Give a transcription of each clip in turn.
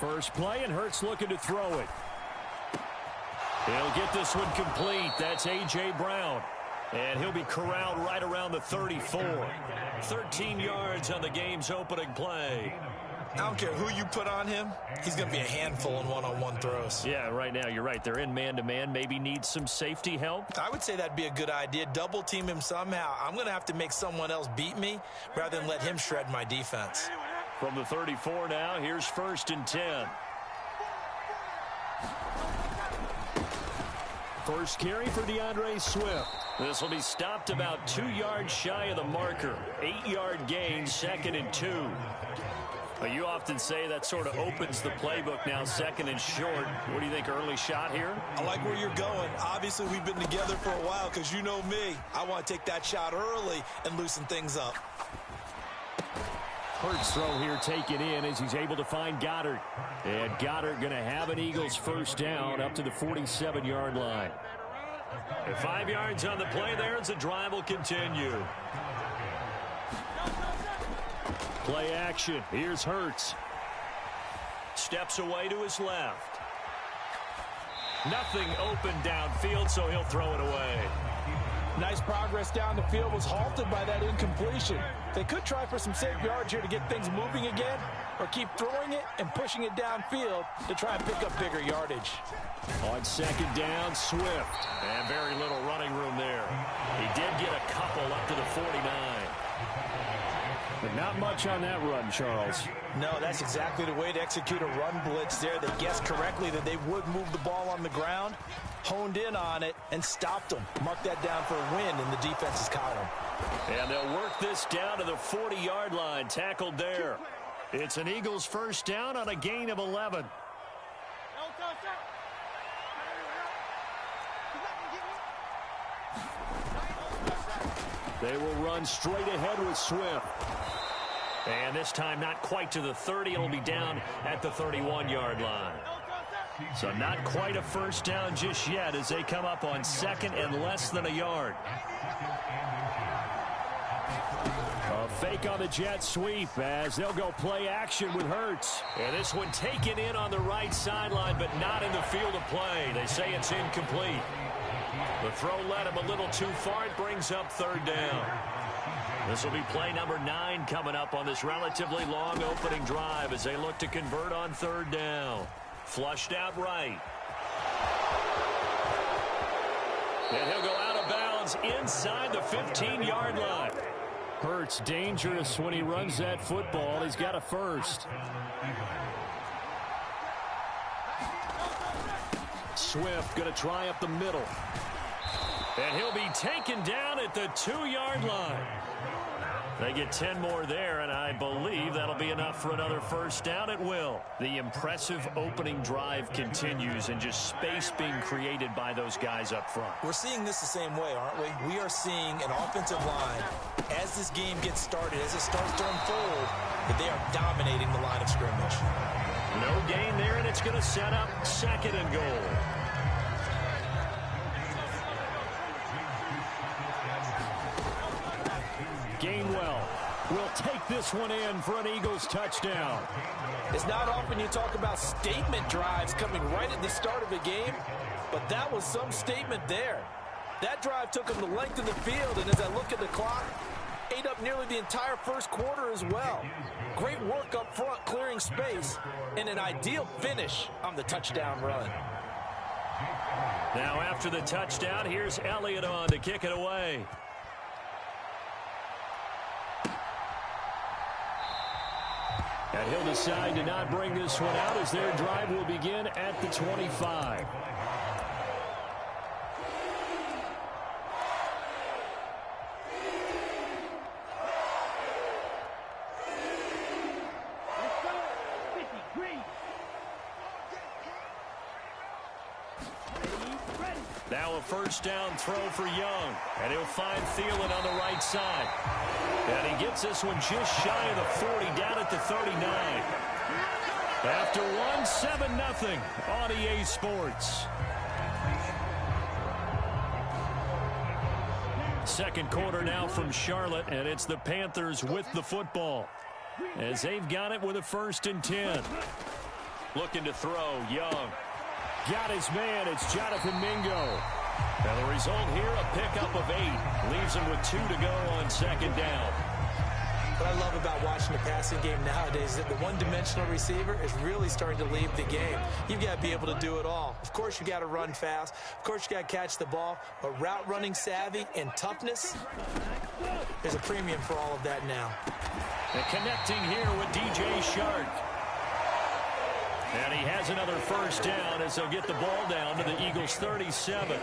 First play, and Hurts looking to throw it. He'll get this one complete. That's A.J. Brown. And he'll be corralled right around the 34. 13 yards on the game's opening play. I don't care who you put on him. He's going to be a handful in one-on-one throws. Yeah, right now, you're right. They're in man-to-man. Maybe need some safety help. I would say that'd be a good idea. Double team him somehow. I'm going to have to make someone else beat me rather than let him shred my defense. From the 34 now, here's 1st and 10. First carry for DeAndre Swift. This will be stopped about 2 yards shy of the marker. 8-yard gain, 2nd and 2. You often say that sort of opens the playbook now, 2nd and short. What do you think, early shot here? I like where you're going. Obviously, we've been together for a while because you know me. I want to take that shot early and loosen things up. Hurts throw here taken in as he's able to find Goddard. And Goddard going to have an Eagles first down up to the 47-yard line. And 5 yards on the play there as the drive will continue. Play action. Here's Hurts. Steps away to his left. Nothing open downfield, so he'll throw it away. Nice progress down the field was halted by that incompletion. They could try for some safe yards here to get things moving again, or keep throwing it and pushing it downfield to try and pick up bigger yardage. On 2nd down, Swift. And very little running room there. He did get a couple up to the 49. But not much on that run, Charles. No, that's exactly the way to execute a run blitz there. They guessed correctly that they would move the ball on the ground, honed in on it, and stopped them. Mark that down for a win in the defense's column. And they'll work this down to the 40-yard line, tackled there. It's an Eagles first down on a gain of 11. They will run straight ahead with Swift. And this time not quite to the 30. It'll be down at the 31-yard line. So not quite a first down just yet as they come up on 2nd and less than a yard. A fake on the jet sweep as they'll go play action with Hurts. And this one taken in on the right sideline, but not in the field of play. They say it's incomplete. The throw led him a little too far. It brings up 3rd down. This will be play number 9 coming up on this relatively long opening drive as they look to convert on 3rd down. Flushed out right. And he'll go out of bounds inside the 15-yard line. Hurts dangerous when he runs that football. He's got a first. Swift going to try up the middle. And he'll be taken down at the 2-yard line. They get 10 more there, and I believe that'll be enough for another first down. It will. The impressive opening drive continues, and just space being created by those guys up front. We're seeing this the same way, aren't we? We are seeing an offensive line, as this game gets started, as it starts to unfold, that they are dominating the line of scrimmage. No gain there, and it's going to set up 2nd and goal. Gainwell will take this one in for an Eagles touchdown. It's not often you talk about statement drives coming right at the start of a game, but that was some statement there. That drive took them the length of the field, and as I look at the clock, ate up nearly the entire first quarter as well. Great work up front, clearing space, and an ideal finish on the touchdown run. Now after the touchdown, here's Elliott on to kick it away. And he'll decide to not bring this one out as their drive will begin at the 25. Now a first down throw for Young. And he'll find Thielen on the right side. And he gets this one just shy of the 40, down at the 39. After one, 7-0 on EA Sports. Second quarter now from Charlotte, and it's the Panthers with the football as they've got it with a 1st and 10. Looking to throw, Young. Got his man, it's Jonathan Mingo. And the result here, a pickup of 8. Leaves him with 2 to go on second down. What I love about watching the passing game nowadays is that the one-dimensional receiver is really starting to leave the game. You've got to be able to do it all. Of course, you got to run fast. Of course, you got to catch the ball. But route running savvy and toughness, there's a premium for all of that now. And connecting here with DJ Chark. And he has another first down as they'll get the ball down to the Eagles' 37.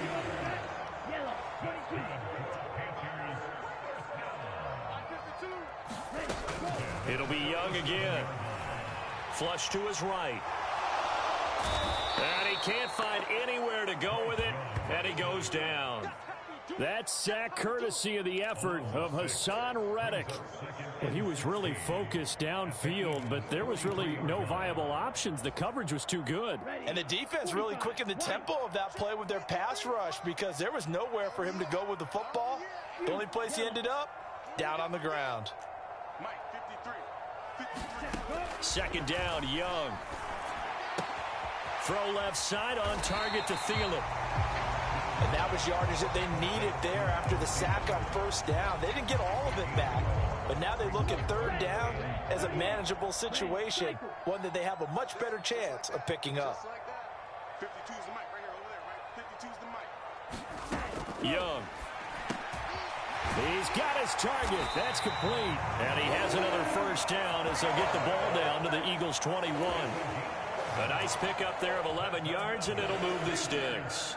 It'll be Young again. Flush to his right. And he can't find anywhere to go with it, and he goes down. That sack courtesy of the effort of Haason Reddick. Well, he was really focused downfield, but there was really no viable options. The coverage was too good. And the defense really quickened the tempo of that play with their pass rush because there was nowhere for him to go with the football. The only place he ended up, down on the ground. Second down, Young. Throw left side on target to Thielen. And that was yardage that they needed there after the sack on first down. They didn't get all of it back, but now they look at third down as a manageable situation, one that they have a much better chance of picking up. Young. He's got his target. That's complete. And he has another first down as they'll get the ball down to the Eagles' 21. A nice pickup there of 11 yards, and it'll move the sticks.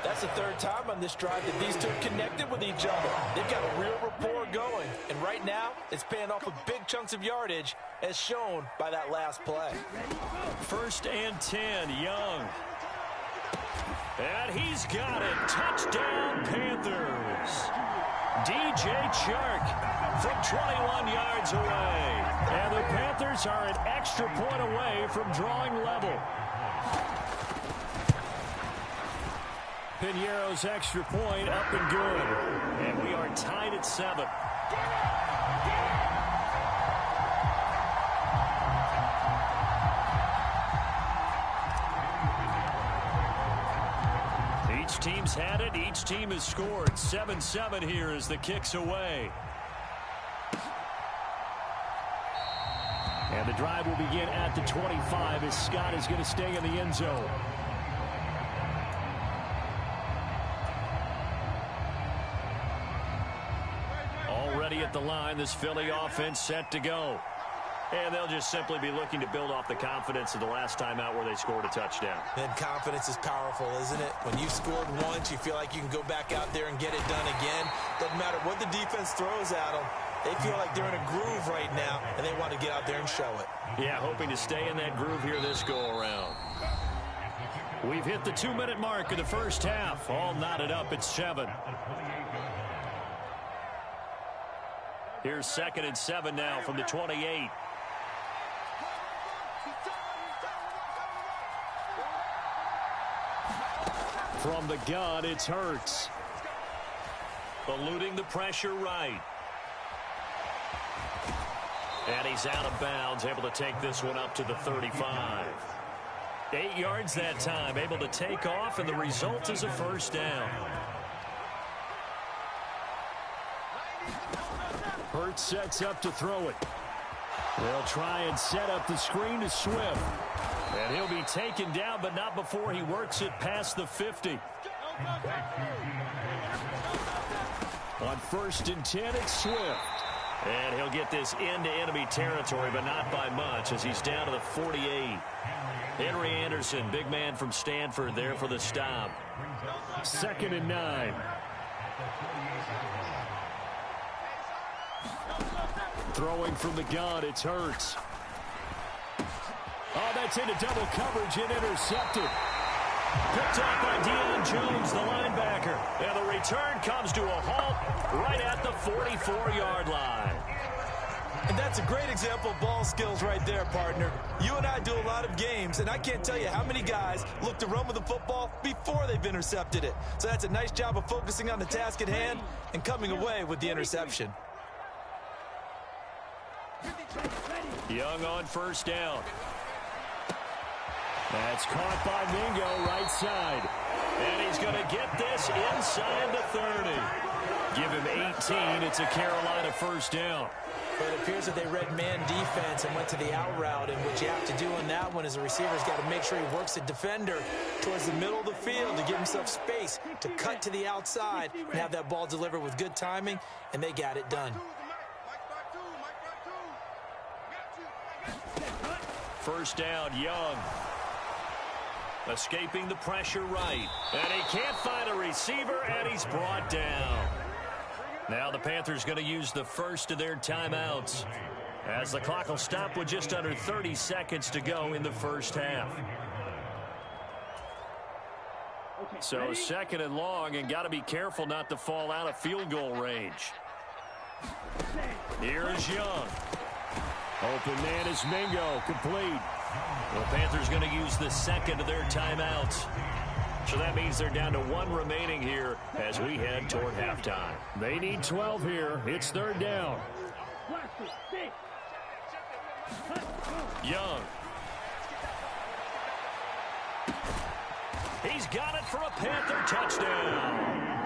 That's the third time on this drive that these two connected with each other. They've got a real rapport going. And right now, it's paying off with big chunks of yardage, as shown by that last play. First and 10, Young. And he's got it. Touchdown, Panthers. DJ Chark from 21 yards away. And the Panthers are an extra point away from drawing level. Piñeiro's extra point up and good. And we are tied at 7. Each team's had it. Each team has scored. 7-7 here as the kick's away. And the drive will begin at the 25 as Scott is going to stay in the end zone. Already at the line, this Philly offense set to go. And they'll just simply be looking to build off the confidence of the last time out where they scored a touchdown. And confidence is powerful, isn't it? When you scored once, you feel like you can go back out there and get it done again. Doesn't matter what the defense throws at them. They feel like they're in a groove right now, and they want to get out there and show it. Yeah, hoping to stay in that groove here this go-around. We've hit the 2-minute mark of the first half. All knotted up at 7. Here's 2nd and 7 now from the 28. From the gun, it's Hurts. Eluding the pressure right. And he's out of bounds, able to take this one up to the 35. 8 yards that time, able to take off, and the result is a first down. Hurts sets up to throw it. They'll try and set up the screen to Swift. And he'll be taken down, but not before he works it past the 50. On 1st and 10, it's Swift. And he'll get this into enemy territory, but not by much as he's down to the 48. Henry Anderson, big man from Stanford, there for the stop. 2nd and 9. Throwing from the gun, it's Hurts. Oh, that's into double coverage and intercepted. Picked up by Deion Jones, the linebacker. And the return comes to a halt right at the 44-yard line. And that's a great example of ball skills right there, partner. You and I do a lot of games, and I can't tell you how many guys look to run with the football before they've intercepted it. So that's a nice job of focusing on the task at hand and coming away with the interception. Young on first down. That's caught by Mingo, right side. And he's going to get this inside the 30. Give him 18. It's a Carolina first down. But it appears that they read man defense and went to the out route, and what you have to do on that one is the receiver's got to make sure he works the defender towards the middle of the field to give himself space to cut to the outside and have that ball delivered with good timing, and they got it done. First down, Young. Escaping the pressure right. And he can't find a receiver, and he's brought down. Now the Panthers going to use the first of their timeouts, as the clock will stop with just under 30 seconds to go in the first half. So second and long, and got to be careful not to fall out of field goal range. Here's Young. Open man is Mingo, complete. The Panthers going to use the second of their timeouts. So that means they're down to one remaining here as we head toward halftime. They need 12 here. It's third down. Young. He's got it for a Panther touchdown.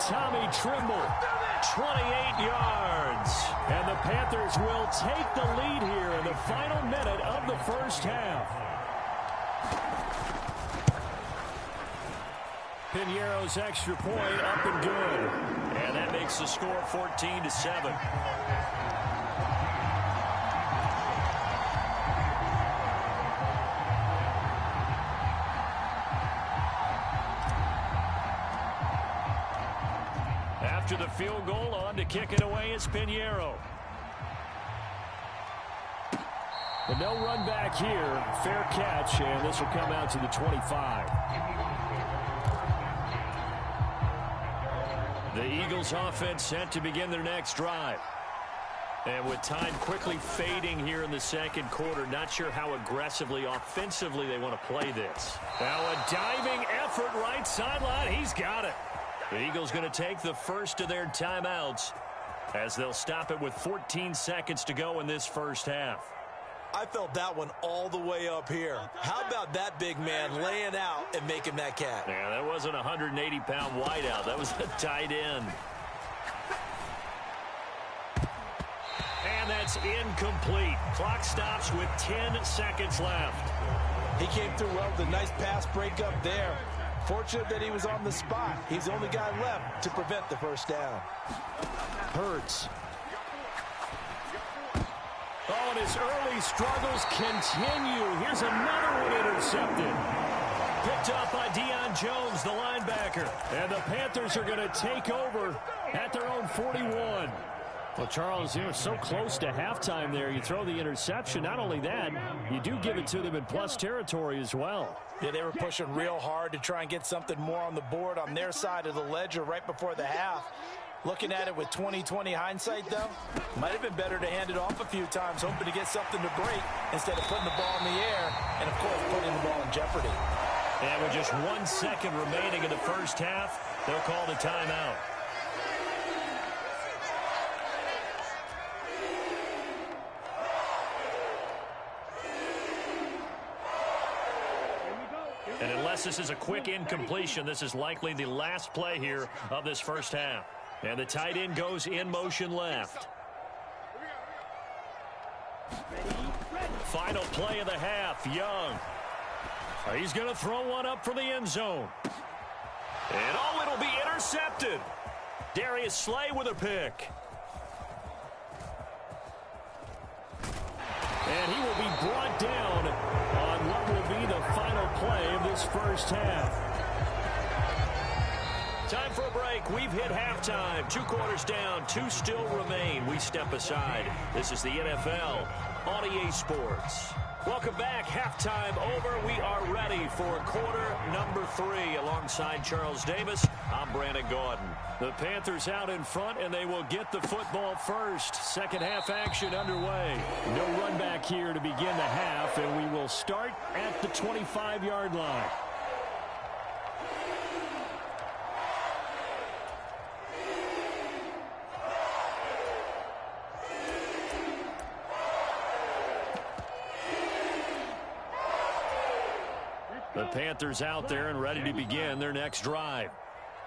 Tommy Tremble, 28 yards. And the Panthers will take the lead here in the final minute of the first half. Piñeiro's extra point up and good. And that makes the score 14-7. After the field goal, on to kick it away is Piñeiro. But no run back here. Fair catch, and this will come out to the 25. The Eagles offense set to begin their next drive. And with time quickly fading here in the second quarter, not sure how aggressively, offensively they want to play this. Now a diving effort right sideline. He's got it. The Eagles going to take the first of their timeouts as they'll stop it with 14 seconds to go in this first half. I felt that one all the way up here. How about that big man laying out and making that catch? Yeah, that wasn't a 180-pound wideout. That was a tight end. And that's incomplete. Clock stops with 10 seconds left. He came through well with a nice pass breakup there. Fortunate that he was on the spot. He's the only guy left to prevent the first down. Hurts. Oh, and his early struggles continue. Here's another one intercepted. Picked up by Deion Jones, the linebacker. And the Panthers are going to take over at their own 41. Well, Charles, you were so close to halftime there. You throw the interception. Not only that, you do give it to them in plus territory as well. Yeah, they were pushing real hard to try and get something more on the board on their side of the ledger right before the half. Looking at it with 20/20 hindsight, though, might have been better to hand it off a few times, hoping to get something to break instead of putting the ball in the air and, of course, putting the ball in jeopardy. And with just 1 second remaining in the first half, they'll call the timeout. And unless this is a quick incompletion, this is likely the last play here of this first half. And the tight end goes in motion left. Final play of the half, Young. He's going to throw one up for the end zone. And oh, it'll be intercepted. Darius Slay with a pick. And he will be brought down on what will be the final play of this first half. Time for a break. We've hit halftime. 2 quarters down. 2 still remain. We step aside. This is the NFL on EA Sports. Welcome back. Halftime over. We are ready for quarter number 3. Alongside Charles Davis, I'm Brandon Gaudin. The Panthers out in front, and they will get the football first. Second half action underway. No run back here to begin the half, and we will start at the 25-yard line. The Panthers out there and ready to begin their next drive.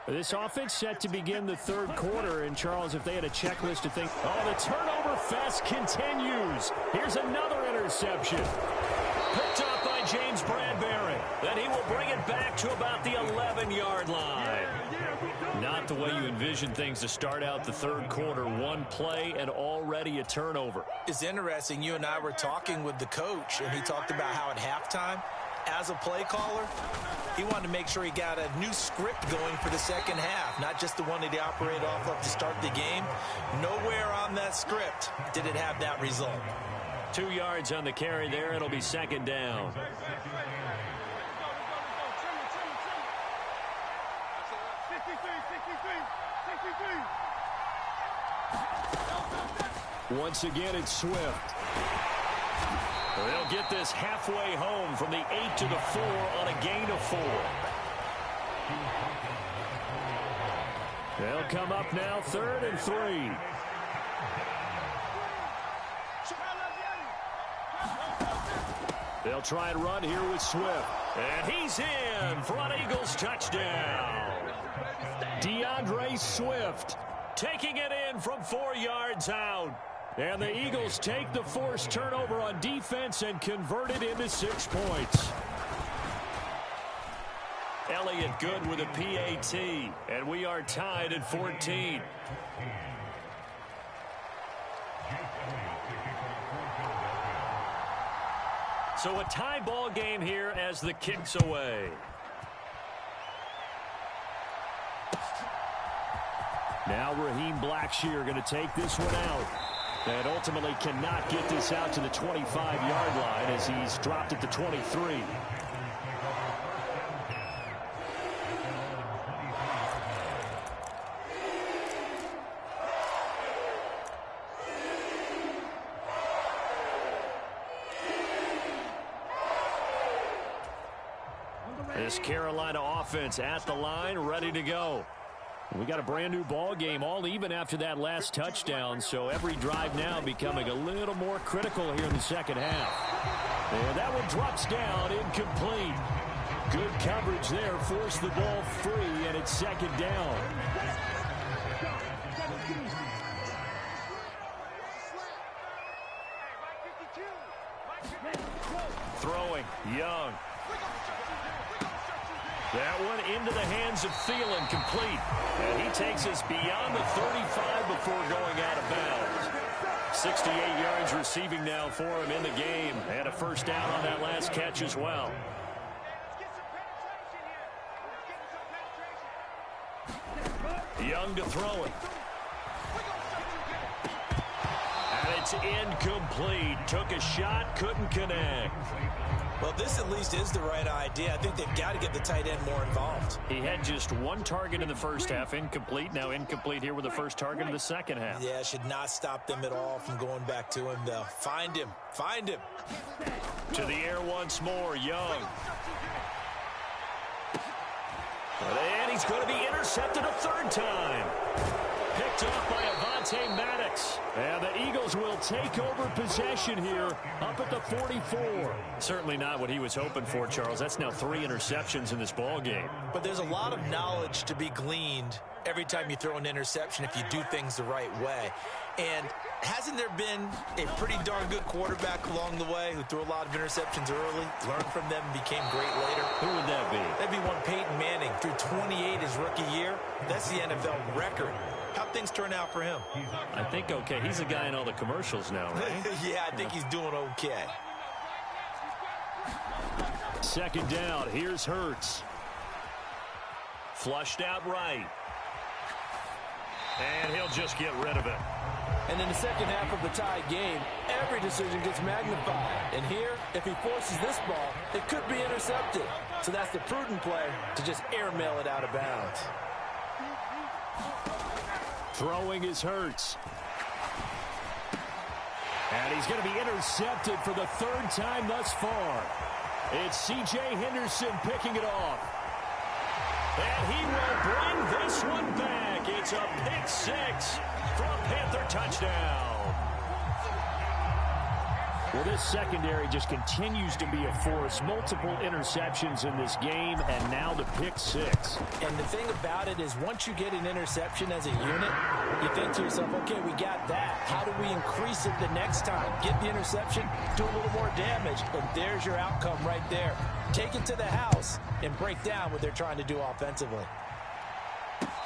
This offense set to begin the third quarter. And, Charles, if they had a checklist to think, oh, the turnover fest continues. Here's another interception. Picked up by James Bradbury. Then he will bring it back to about the 11-yard line. Not the way you envision things to start out the third quarter. One play and already a turnover. It's interesting. You and I were talking with the coach, and he talked about how at halftime, as a play caller, he wanted to make sure he got a new script going for the second half, not just the one that he operated off of to start the game. Nowhere on that script did it have that result. 2 yards on the carry there. It'll be second down. Once again, it's Swift. They'll get this halfway home from the 8 to the 4 on a gain of 4. They'll come up now 3rd and 3. They'll try and run here with Swift. And he's in for an Eagles touchdown. DeAndre Swift taking it in from 4 yards out. And the Eagles take the forced turnover on defense and convert it into 6 points. Elliott good with a PAT. And we are tied at 14. So a tie ball game here as the kick's away. Now Raheem Blackshear going to take this one out. And ultimately cannot get this out to the 25-yard line as he's dropped at the 23. This Carolina offense at the line, ready to go. We got a brand new ball game, all even after that last touchdown, so every drive now becoming a little more critical here in the second half. And that one drops down, incomplete. Good coverage there, forced the ball free, and it's second down. Throwing, Young. That one into the hands of Thielen, complete. And he takes us beyond the 35 before going out of bounds. 68 yards receiving now for him in the game. And a first down on that last catch as well. Young to throw it. And it's incomplete. Took a shot, couldn't connect. Well, this at least is the right idea. I think they've got to get the tight end more involved. He had just one target in the first half, incomplete. Now incomplete here with the first target in the second half. Yeah, should not stop them at all from going back to him, though. Find him. Find him. To the air once more, Young. And he's going to be intercepted a third time. Picked off by Avonte Maddox. And the Eagles will take over possession here up at the 44. Certainly not what he was hoping for, Charles. That's now 3 interceptions in this ball game. But there's a lot of knowledge to be gleaned every time you throw an interception if you do things the right way. And hasn't there been a pretty darn good quarterback along the way who threw a lot of interceptions early, learned from them, and became great later? Who would that be? That'd be one Peyton Manning. Threw 28 his rookie year. That's the NFL record. How'd things turn out for him? I think okay. He's a guy in all the commercials now, right? Yeah, I think he's doing okay. Second down. Here's Hurts. Flushed out right. And he'll just get rid of it. And in the second half of the tied game, every decision gets magnified. And here, if he forces this ball, it could be intercepted. So that's the prudent play to just airmail it out of bounds. Throwing is Hurts. And he's going to be intercepted for the third time thus far. It's C.J. Henderson picking it off. And he will bring this one back. It's a pick six for a Panther touchdown. Well, this secondary just continues to be a force. Multiple interceptions in this game, and now the pick six. And the thing about it is once you get an interception as a unit, you think to yourself, okay, we got that. How do we increase it the next time? Get the interception, do a little more damage, and there's your outcome right there. Take it to the house and break down what they're trying to do offensively.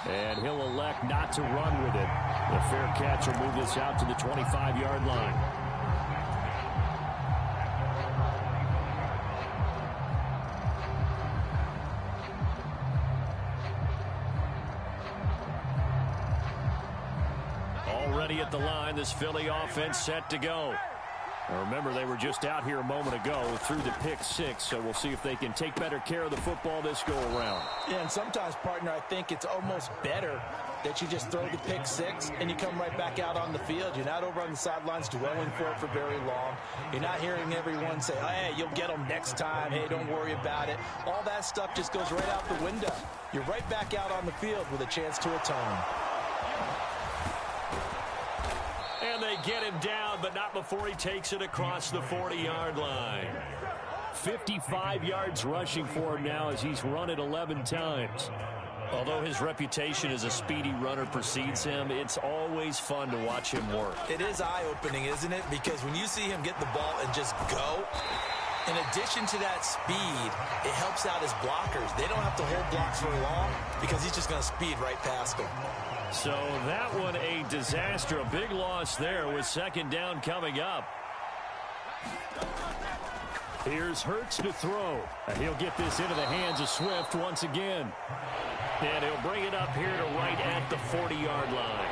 And he'll elect not to run with it. The fair catch will move this out to the 25-yard line. Already at the line, this Philly offense set to go. Now remember, they were just out here a moment ago through the pick six, so we'll see if they can take better care of the football this go-around. Yeah, and sometimes, partner, I think it's almost better that you just throw the pick six and you come right back out on the field. You're not over on the sidelines dwelling for it for very long. You're not hearing everyone say, hey, you'll get them next time. Hey, don't worry about it. All that stuff just goes right out the window. You're right back out on the field with a chance to atone. And they get him down, but not before he takes it across the 40-yard line. 55 yards rushing for him now as he's run it 11 times. Although his reputation as a speedy runner precedes him, it's always fun to watch him work. It is eye-opening, isn't it? Because when you see him get the ball and just go, in addition to that speed, it helps out his blockers. They don't have to hold blocks for long because he's just going to speed right past them. So that one a disaster. A big loss there with second down coming up. Here's Hurts to throw. And he'll get this into the hands of Swift once again. And he'll bring it up here to right at the 40-yard line.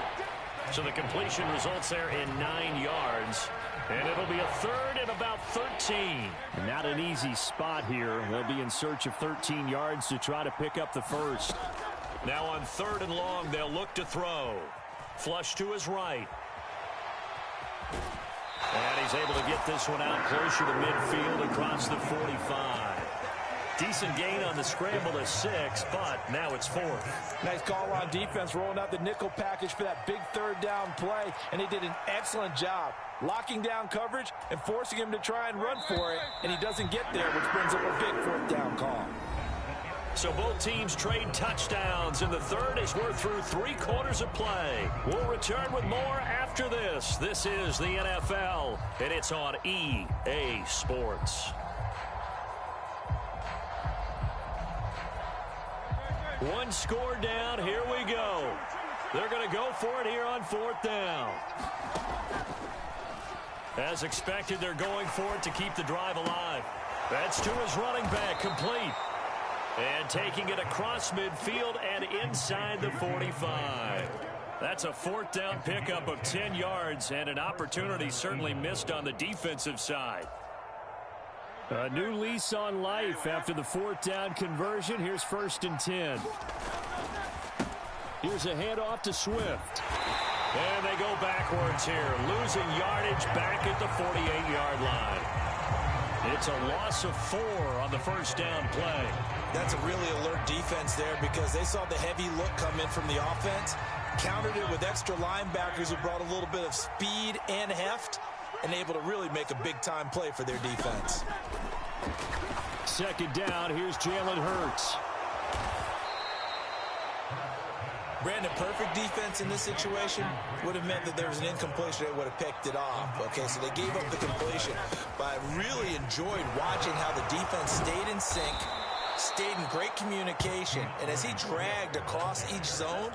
So the completion results there in 9 yards. And it'll be a third and about 13. Not an easy spot here. They'll be in search of 13 yards to try to pick up the first. Now on third and long, they'll look to throw. Flush to his right. And he's able to get this one out closer to midfield across the 45. Decent gain on the scramble to 6, but now it's 4th. Nice call on defense, rolling out the nickel package for that big third down play, and he did an excellent job locking down coverage and forcing him to try and run for it, and he doesn't get there, which brings up a big fourth down call. So both teams trade touchdowns in the third as we're through 3 quarters of play. We'll return with more after this. This is the NFL, and it's on EA Sports. One score down. Here we go. They're going to go for it here on 4th down. As expected, they're going for it to keep the drive alive. That's to his running back, complete. And taking it across midfield and inside the 45. That's a 4th down pickup of 10 yards and an opportunity certainly missed on the defensive side. A new lease on life after the 4th down conversion. Here's 1st and 10. Here's a handoff to Swift. And they go backwards here, losing yardage back at the 48-yard line. It's a loss of 4 on the first down play. That's a really alert defense there because they saw the heavy look come in from the offense, countered it with extra linebackers who brought a little bit of speed and heft, and able to really make a big-time play for their defense. Second down, here's Jalen Hurts. Brandon, perfect defense in this situation would have meant that there was an incompletion. They would have picked it off. Okay, so they gave up the completion. But I really enjoyed watching how the defense stayed in sync, stayed in great communication. And as he dragged across each zone,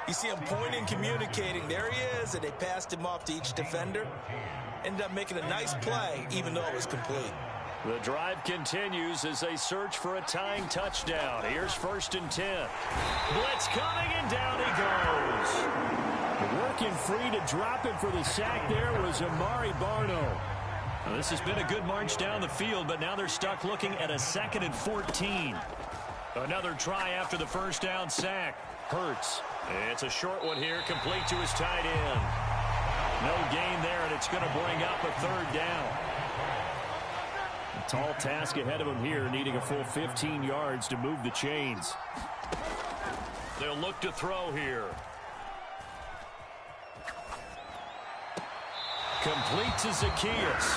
you see him pointing, communicating. There he is, and they passed him off to each defender. Ended up making a nice play, even though it was complete. The drive continues as they search for a tying touchdown. Here's 1st and 10. Blitz coming, and down he goes. Working free to drop him for the sack there was Amari Barno. Now, this has been a good march down the field, but now they're stuck looking at a 2nd and 14. Another try after the first down sack. Hurts. It's a short one here, complete to his tight end. No gain there, and it's going to bring up a 3rd down. A tall task ahead of him here, needing a full 15 yards to move the chains. They'll look to throw here. Complete to Zacchaeus.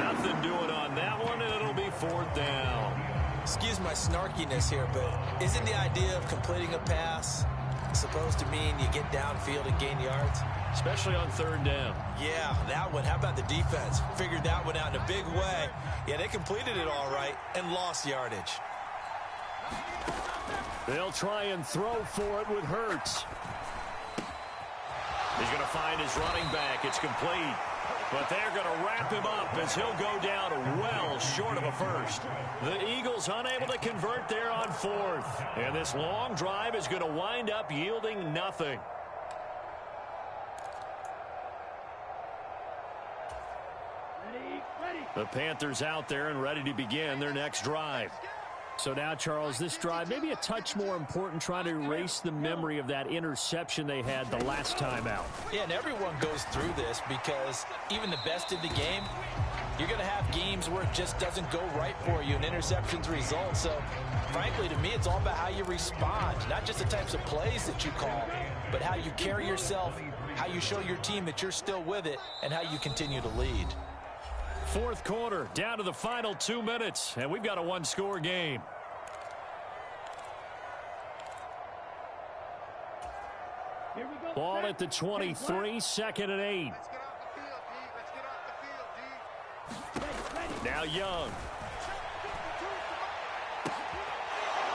Nothing doing on that one, and it'll be 4th down. Excuse my snarkiness here, but isn't the idea of completing a pass supposed to mean you get downfield and gain yards? Especially on 3rd down. Yeah, that one. How about the defense? Figured that one out in a big way. Yeah, they completed it all right and lost yardage. They'll try and throw for it with Hurts. He's going to find his running back. It's complete. But they're going to wrap him up as he'll go down well short of a first. The Eagles unable to convert there on 4th. And this long drive is going to wind up yielding nothing. The Panthers out there and ready to begin their next drive. So now, Charles, this drive maybe a touch more important, trying to erase the memory of that interception they had the last time out. Yeah, and everyone goes through this because even the best in the game, you're going to have games where it just doesn't go right for you and interceptions result. So, frankly, to me, it's all about how you respond, not just the types of plays that you call, but how you carry yourself, how you show your team that you're still with it, and how you continue to lead. 4th quarter, down to the final 2 minutes, and we've got a one-score game. Ball at the 23, 2nd and 8. Now Young.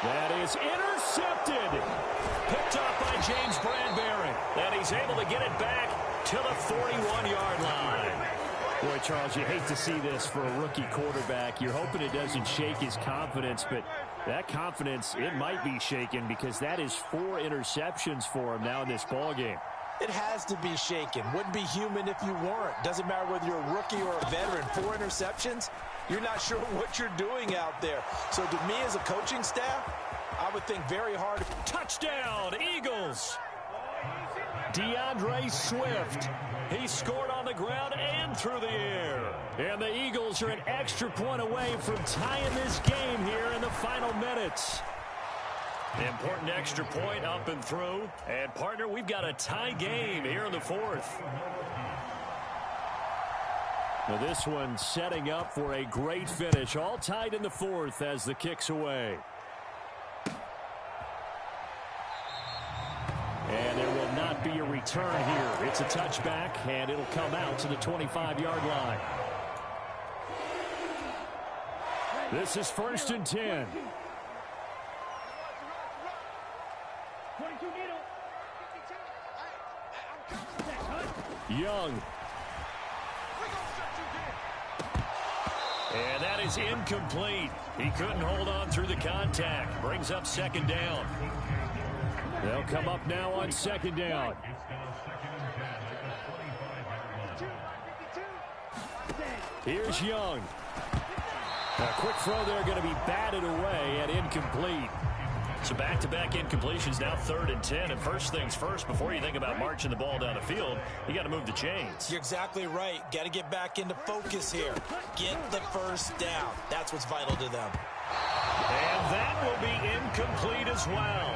That is intercepted. Picked up by James Bradbury. And he's able to get it back to the 41-yard line. Boy, Charles, you hate to see this for a rookie quarterback. You're hoping it doesn't shake his confidence, but that confidence, it might be shaken because that is 4 interceptions for him now in this ballgame. It has to be shaken. Wouldn't be human if you weren't. Doesn't matter whether you're a rookie or a veteran. 4 interceptions, you're not sure what you're doing out there. So to me as a coaching staff, I would think very hard. Touchdown, Eagles. DeAndre Swift. He scored on the ground and through the air. And the Eagles are an extra point away from tying this game here in the final minutes. Important extra point up and through. And, partner, we've got a tie game here in the 4th. Now this one setting up for a great finish. All tied in the 4th as the kick's away. And there will not be a return here. It's a touchback, and it'll come out to the 25-yard line. This is 1st and 10. Young. And that is incomplete. He couldn't hold on through the contact. Brings up 2nd down. They'll come up now on 2nd down. Here's Young. A quick throw there going to be batted away and incomplete. So back-to-back incompletions, now 3rd and 10. And first things first, before you think about marching the ball down the field, you got to move the chains. You're exactly right. Got to get back into focus here. Get the first down. That's what's vital to them. And that will be incomplete as well.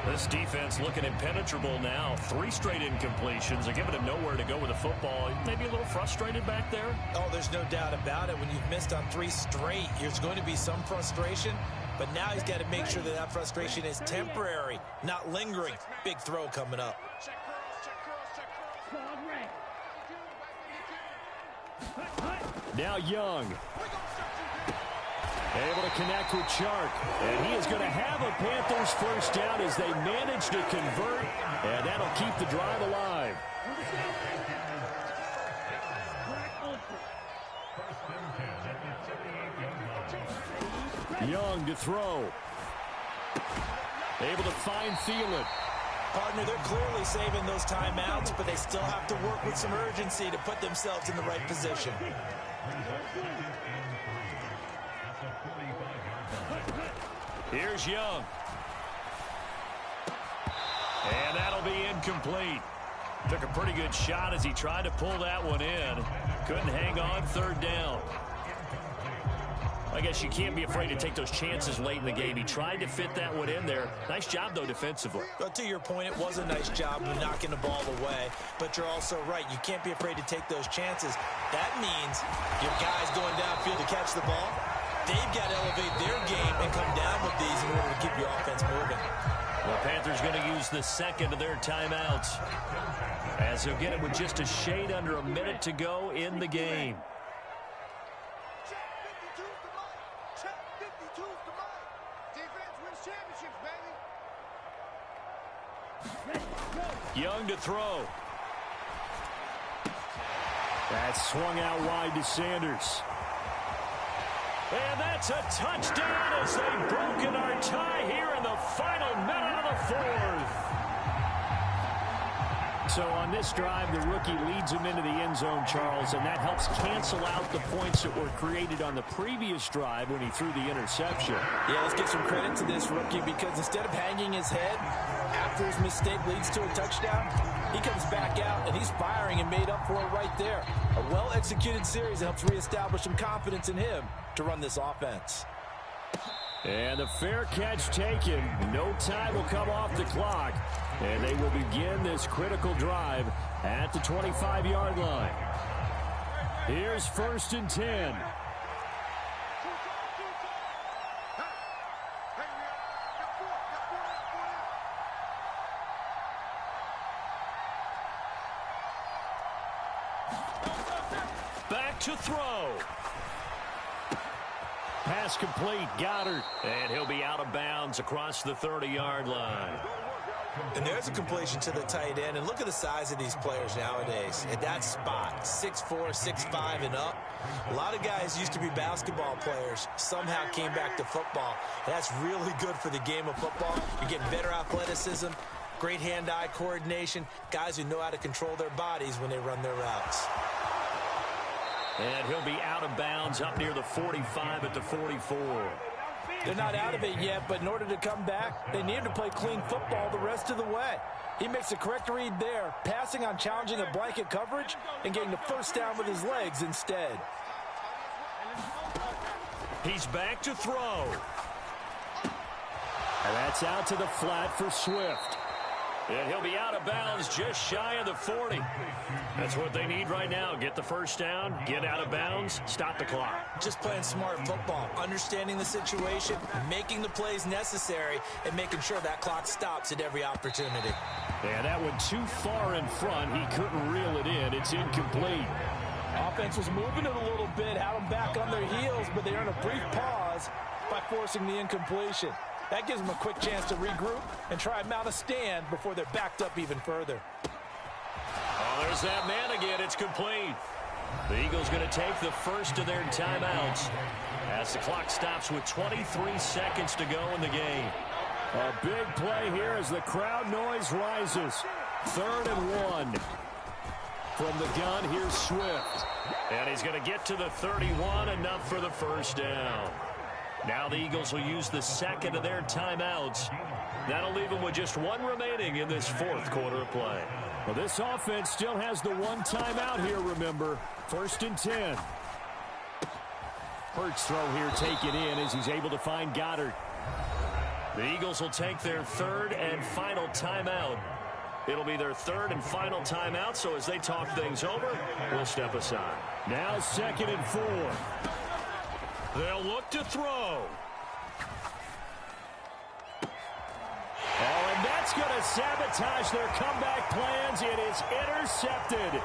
This defense looking impenetrable now. 3 straight incompletions. They're giving him nowhere to go with the football. Maybe a little frustrated back there? Oh, there's no doubt about it. When you've missed on 3 straight, there's going to be some frustration. But now he's got to make sure that that frustration is temporary, not lingering. Big throw coming up. Now Young. Able to connect with Chark. And he is going to have a Panthers first down as they manage to convert. And that'll keep the drive alive. Young to throw. Able to find Thielen. Partner, they're clearly saving those timeouts, but they still have to work with some urgency to put themselves in the right position. Here's Young. And that'll be incomplete. Took a pretty good shot as he tried to pull that one in. Couldn't hang on 3rd down. I guess you can't be afraid to take those chances late in the game. He tried to fit that one in there. Nice job, though, defensively. But to your point, it was a nice job of knocking the ball away. But you're also right. You can't be afraid to take those chances. That means your guys going downfield to catch the ball, they've got to elevate their game and come down with these in order to keep your offense moving. The Panthers going to use the second of their timeouts, as they'll get it with just a shade under a minute to go in the game. Young to throw. That's swung out wide to Sanders. And that's a touchdown as they've broken our tie here in the final minute of the fourth. So on this drive, the rookie leads him into the end zone, Charles, and that helps cancel out the points that were created on the previous drive when he threw the interception. Yeah, let's give some credit to this rookie, because instead of hanging his head after his mistake leads to a touchdown, he comes back out and he's firing and made up for it right there. A well-executed series that helps reestablish some confidence in him to run this offense. And the fair catch taken. No time will come off the clock. And they will begin this critical drive at the 25-yard line. Here's 1st and 10. Back to throw. Pass complete, Goddard. And he'll be out of bounds across the 30-yard line. And there's a completion to the tight end. And look at the size of these players nowadays. At that spot, 6'4", 6'5", and up. A lot of guys used to be basketball players. Somehow came back to football. And that's really good for the game of football. You're getting better athleticism, great hand-eye coordination, guys who know how to control their bodies when they run their routes. And he'll be out of bounds up near the 45 at the 44. They're not out of it yet, but in order to come back, they need to play clean football the rest of the way. He makes the correct read there, passing on challenging a blanket coverage and getting the first down with his legs instead. He's back to throw. And that's out to the flat for Swift. And he'll be out of bounds just shy of the 40. That's what they need right now. Get the first down, get out of bounds, stop the clock. Just playing smart football, understanding the situation, making the plays necessary, and making sure that clock stops at every opportunity. Yeah, that one too far in front. He couldn't reel it in. It's incomplete. Offense was moving it a little bit, had them back on their heels, but they earn a brief pause by forcing the incompletion. That gives them a quick chance to regroup and try and mount a stand before they're backed up even further. Oh, there's that man again. It's complete. The Eagles going to take the first of their timeouts as the clock stops with 23 seconds to go in the game. A big play here as the crowd noise rises. 3rd and 1. From the gun, here's Swift. And he's going to get to the 31, enough for the first down. Now the Eagles will use the second of their timeouts. That'll leave them with just one remaining in this 4th quarter of play. Well, this offense still has the one timeout here, remember. 1st and 10. Hurts throw here taken in as he's able to find Goddard. The Eagles will take their 3rd and final timeout. It'll be their 3rd and final timeout, so as they talk things over, we'll step aside. Now 2nd and 4. They'll look to throw. Oh, and that's going to sabotage their comeback plans. It is intercepted.